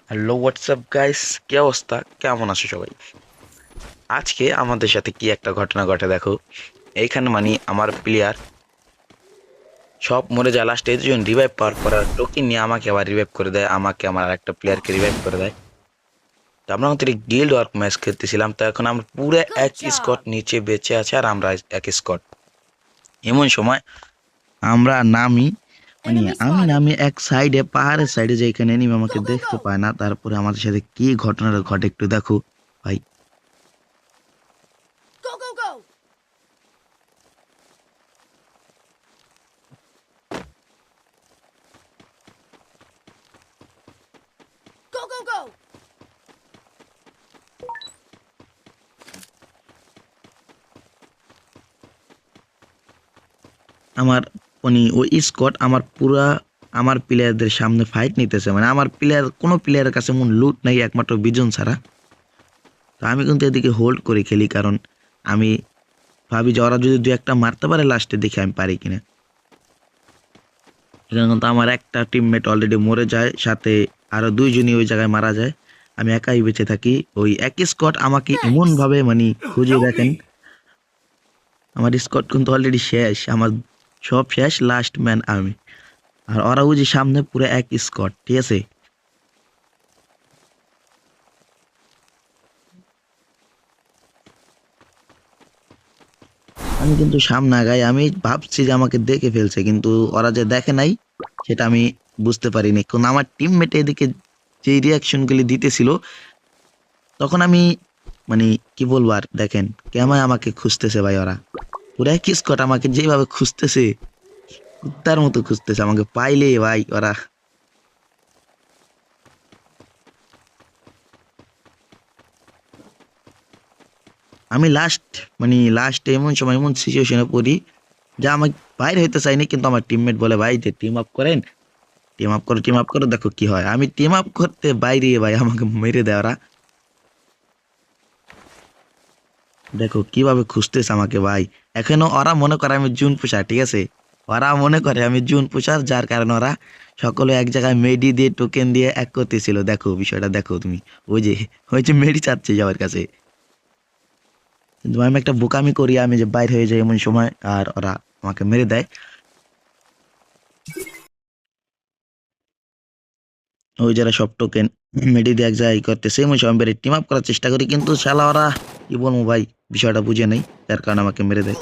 Hello WhatsApp guys, কি অবস্থা? কেমন আছো সবাই? আজকে আমাদের সাথে কি একটা ঘটনা ঘটে দেখো। এইখানে মানে আমার প্লেয়ার সব মরে যায়, লাস্টে যখন রিভাইভ পাওয়ার পর টোকেন নিয়ে আমাকে আবার রিভাইভ করে দেয়, আমাকে আমার একটা প্লেয়ারকে রিভাইভ করে দেয়। তো আমরা আমাদের গিল্ড ওয়ার্ক ম্যাচ খেলতেছিলাম, তো এখন আমরা পুরো Good এক স্কট job. নিচে বেঁচে আছে আর আমরা এক স্কট। এমন সময় আমরা নামি, মানে Enemy আমি spotted. নামি এক সাইডে, পাহাড়ের সাইডে, যেখানে এনিমি আমাকে Go, go, দেখতে go. পায় না। তারপরে আমাদের সাথে কি ঘটনাটা ঘটে একটু দেখো ভাই। Go, go, go. Go, go, go. আমার মানে ওই স্কট আমার পুরা আমার প্লেয়ারদের সামনে ফাইট নিতেছে, মানে আমার প্লেয়ার, কোনো প্লেয়ারের কাছে এমন লুট নাই একমাত্র বিজন ছাড়া। তো আমি কিন্তু এদিকে হোল্ড করে খেলি, কারণ আমি ভাবি যে ওরা যদি দু একটা মারতে পারে লাস্টে, দেখি আমি পারি কিনা। এখানে কিন্তু আমার একটা টিমমেট অলরেডি মরে যায়, সাথে আরো দুইজনই ওই জায়গায় মারা যায়। আমি একাই বেঁচে থাকি। ওই এক স্কট আমাকে এমন Nice. ভাবে মানে খুঁজে Help দেখেন, me. আমার স্কট কিন্তু অলরেডি শেষ, আমার সব শেষ, লাস্ট ম্যান আমি। আর ওরা ওই যে সামনে পুরো এক স্কট, ঠিক আছে। আমি কিন্তু সামনে আগাই, আমি ভাবছি যে আমাকে দেখে ফেলছে, কিন্তু ওরা যে দেখে নাই সেটা আমি বুঝতে পারিনি। কারণ আমার টিমমেট এদিকে যে রিয়াকশন গুলি দিতেছিল, তখন আমি মানে কি বলবো আর, দেখেন কেমন আমাকে খুঁজতেছে ভাই। ওরা পুরো এক স্কট আমাকে যেভাবে খুঁজতেছে, কুত্তার মতো খুঁজতেছে আমাকে, পাইলে ভাই ওরা। আমি লাস্ট এমন সময় এমন সিচুয়েশনে পড়ি যা আমি বাইরে হইতে চাইনি, কিন্তু আমার টিমমেট বলে ভাই যে টিম আপ করেন, টিম আপ করো, দেখো কি হয়। আমি টিম আপ করতে বাইরে ভাই আমাকে মেরে দেয় ওরা। দেখো কিভাবে খুঁজতেছে আমাকে ভাই। এখনো ওরা মনে করে আমি জুন পুষার, ঠিক আছে। ওরা মনে করে আমি জুন পুষার, যার কারণে ওরা সকলে এক জায়গায় মেডি দিয়ে টোকেন দিয়ে এক করতেছিল। দেখো বিষয়টা দেখো তুমি, ওই যে মেডি চাচ্ছে যাওয়ার কাছে, কিন্তু আমি একটা বোকামি করি, আমি যে বাইরে হয়ে যাই এমন সময়, আর ওরা আমাকে মেরে দেয়। ওই যারা সব টোকেন মেডি দিয়ে এক জায়গায় করতেছে, এমন সময় বেড়ে টিম আপ করার চেষ্টা করি, কিন্তু শালা ওরা কি বলবো ভাই, বিষয়টা বুঝে নেই, যার কারণে আমাকে মেরে দেয়।